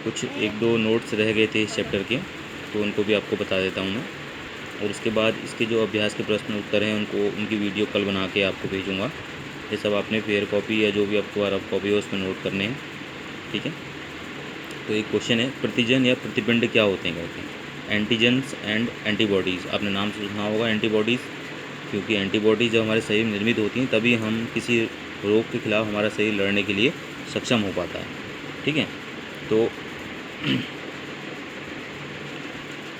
कुछ एक दो नोट्स रह गए थे इस चैप्टर के, तो उनको भी आपको बता देता हूँ मैं। और उसके बाद इसके जो अभ्यास के प्रश्न उत्तर हैं उनकी वीडियो कल बना के आपको भेजूँगा। ये सब आपने फेयर कॉपी या जो भी आपको रफ कॉपी है उसमें नोट करने हैं, ठीक है। तो एक क्वेश्चन है, प्रतिजन या प्रतिपिंड क्या होते हैं कहते हैं। एंटीजन्स एंड एंटीबॉडीज़, आपने नाम सुना होगा एंटीबॉडीज़, क्योंकि एंटीबॉडीज़ जब हमारे शरीर में निर्मित होती हैं तभी हम किसी रोग के खिलाफ हमारा शरीर लड़ने के लिए सक्षम हो पाता है, ठीक है। तो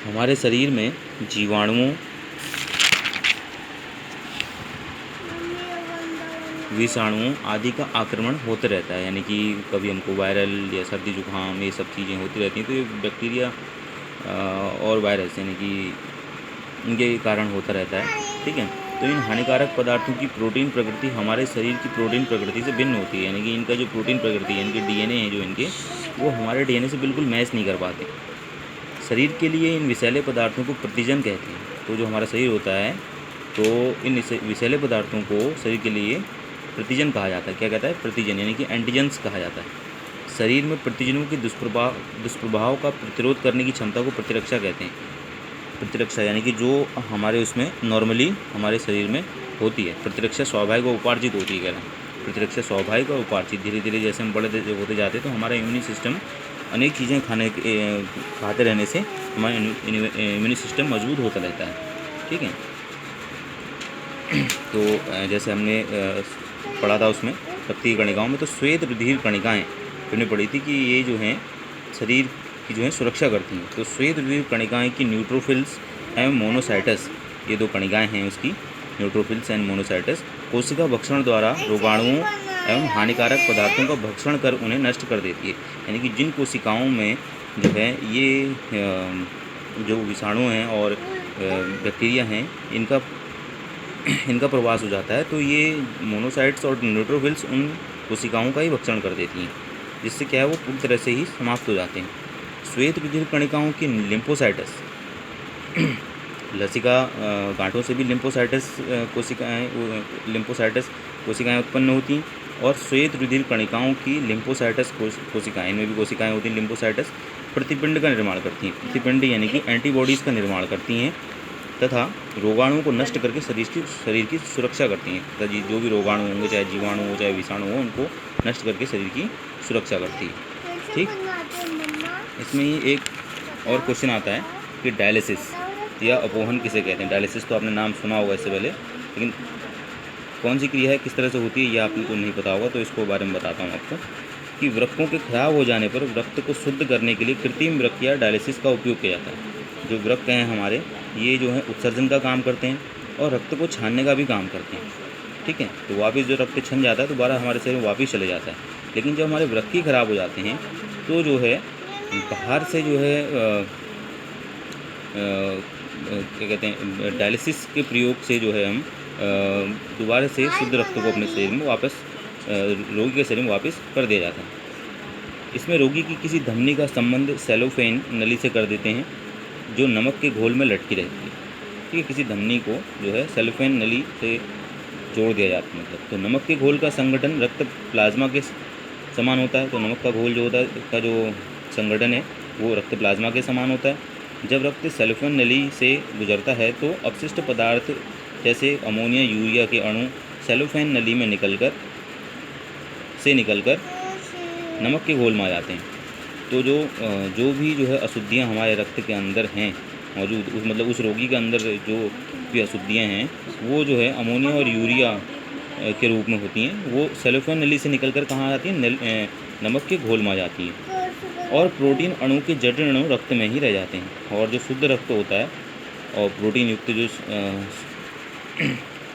हमारे शरीर में जीवाणुओं, विषाणुओं आदि का आक्रमण होते रहता है, यानी कि कभी हमको वायरल या सर्दी जुकाम ये सब चीज़ें होती रहती हैं। तो ये बैक्टीरिया और वायरस यानी कि इनके कारण होता रहता है, ठीक है। तो इन हानिकारक पदार्थों की प्रोटीन प्रकृति हमारे शरीर की प्रोटीन प्रकृति से भिन्न होती है, यानी कि इनका जो प्रोटीन प्रकृति है, इनके डीएनए हैं जो इनके, वो हमारे डीएनए से बिल्कुल मैच नहीं कर पाते। शरीर के लिए इन विषैले पदार्थों को प्रतिजन कहते हैं। तो जो हमारा शरीर होता है, तो इन विषैले पदार्थों को शरीर के लिए प्रतिजन कहा जाता है। क्या कहता है? प्रतिजन, यानी कि एंटीजन्स कहा जाता है। शरीर में प्रतिजनों के दुष्प्रभाव का प्रतिरोध करने की क्षमता को प्रतिरक्षा कहते हैं। प्रतिरक्षा यानी कि जो हमारे उसमें नॉर्मली हमारे शरीर में होती है, प्रतिरक्षा स्वाभाविक और उपार्जित होती है, कह रहे हैं। प्रतिरक्षा स्वाभाविक और उपार्जित, धीरे धीरे जैसे हम बड़े होते जाते हैं तो हमारा इम्यूनी सिस्टम अनेक चीज़ें खाते रहने से हमारा इम्यूनी सिस्टम मजबूत होता रहता है, ठीक है। तो जैसे हमने पढ़ा था उसमें रक्तीय कणिकाओं में, तो श्वेत रुधिर कणिकाएँ हमने पढ़ी थी कि ये जो हैं शरीर की जो है सुरक्षा करती हैं। तो श्वेत रुधिर कणिकाएँ की न्यूट्रोफिल्स एवं मोनोसाइटस, ये दो कणिकाएँ हैं उसकी, न्यूट्रोफिल्स एंड मोनोसाइटस, कोशिका भक्षण द्वारा रोगाणुओं एवं हानिकारक पदार्थों का भक्षण कर उन्हें नष्ट कर देती है। यानी कि जिन कोशिकाओं में जो है ये जो विषाणु हैं और बैक्टीरिया हैं, इनका प्रवास हो जाता है, तो ये मोनोसाइट्स और न्यूट्रोफिल्स उन कोशिकाओं का ही भक्षण कर देती हैं, जिससे क्या है वो पूरी तरह से ही समाप्त हो जाते हैं। श्वेत रुधिर कणिकाओं की लिम्फोसाइटस, लसिका गांठों से भी लिम्फोसाइटस कोशिकाएँ उत्पन्न होती हैं। और श्वेत रुधिर कणिकाओं की लिम्फोसाइटस कोशिकाएँ, इनमें भी कोशिकाएँ होती हैं लिम्फोसाइटस, प्रतिपिंड का निर्माण करती हैं। प्रतिपिंड यानी कि एंटीबॉडीज़ का निर्माण करती हैं तथा रोगाणुओं को नष्ट करके शरीर की सुरक्षा करती हैं। तथा जो भी रोगाणु होंगे, चाहे जीवाणु हो चाहे विषाणु हो, उनको नष्ट करके शरीर की सुरक्षा करती है, ठीक। इसमें ही एक और क्वेश्चन आता है कि डायलिसिस या अपोहन किसे कहते हैं। डायलिसिस तो आपने नाम सुना होगा इससे पहले, लेकिन कौन सी क्रिया है, किस तरह से होती है, ये आपको नहीं पता होगा, तो इसको बारे में बताता हूँ आपको। कि वृक्कों के खराब हो जाने पर रक्त को शुद्ध करने के लिए कृत्रिम वृक्क या डायलिसिस का उपयोग किया जाता है। जो वृक्क हैं हमारे, ये जो है उत्सर्जन का काम करते हैं और रक्त को छानने का भी काम करते हैं, ठीक है। तो वापस जो रक्त छन जाता है दोबारा हमारे शरीर में वापस चले जाता है। लेकिन जब हमारे वृक्क ही खराब हो जाते हैं तो जो है बाहर से जो है क्या कहते हैं, डायलिसिस के प्रयोग से जो है हम दोबारा से शुद्ध रक्त को अपने शरीर में वापस रोगी के शरीर में वापस कर दिया जाता है। इसमें रोगी की किसी धमनी का संबंध सेलोफेन नली से कर देते हैं, जो नमक के घोल में लटकी रहती है, ठीक है। किसी धमनी को जो है सेलोफेन नली से जोड़ दिया जाता है, मतलब। तो नमक के घोल का संगठन रक्त प्लाज्मा के समान होता है। तो नमक का घोल जो होता है, इसका जो संगठन है वो रक्त प्लाज्मा के समान होता है। जब रक्त सेलोफेन नली से गुजरता है तो अपशिष्ट पदार्थ जैसे अमोनिया, यूरिया के अणु सेलोफेन नली में निकलकर नमक के घोल में आ जाते हैं। तो जो भी जो है अशुद्धियाँ हमारे रक्त के अंदर हैं मौजूद, मतलब उस रोगी के अंदर जो भी अशुद्धियाँ हैं वो जो है अमोनिया और यूरिया के रूप में होती हैं, वो सेलोफेन नली से निकलकर कहाँ आती हैं, नमक के घोल में आ जाती हैं। और प्रोटीन अणु के जटिल अणु रक्त में ही रह जाते हैं। और जो शुद्ध रक्त होता है और प्रोटीन युक्त जो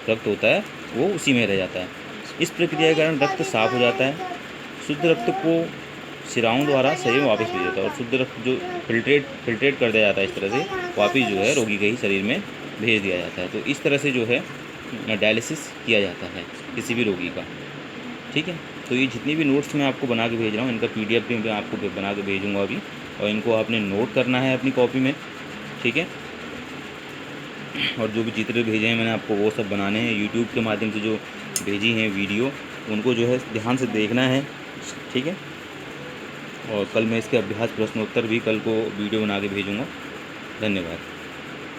रक्त होता है वो उसी में रह जाता है। इस प्रक्रिया के कारण रक्त साफ हो जाता है। शुद्ध रक्त को शिराओं द्वारा शरीर में वापस भेजा जाता है और शुद्ध रक्त जो फिल्ट्रेट कर दिया जाता है, इस तरह से वापस जो है रोगी के ही शरीर में भेज दिया जाता है। तो इस तरह से जो है डायलिसिस किया जाता है किसी भी रोगी का, ठीक है। तो ये जितनी भी नोट्स मैं आपको बना के भेज रहा हूँ, इनका PDF भी मैं आपको बना के भेजूँगा अभी, और इनको आपने नोट करना है अपनी कॉपी में, ठीक है। और जो भी चित्र भेजे हैं मैंने आपको वो सब बनाने हैं। यूट्यूब के माध्यम से जो भेजी हैं वीडियो, उनको जो है ध्यान से देखना है, ठीक है। और कल मैं इसके अभ्यास प्रश्नोत्तर भी कल को वीडियो बना के भेजूँगा। धन्यवाद।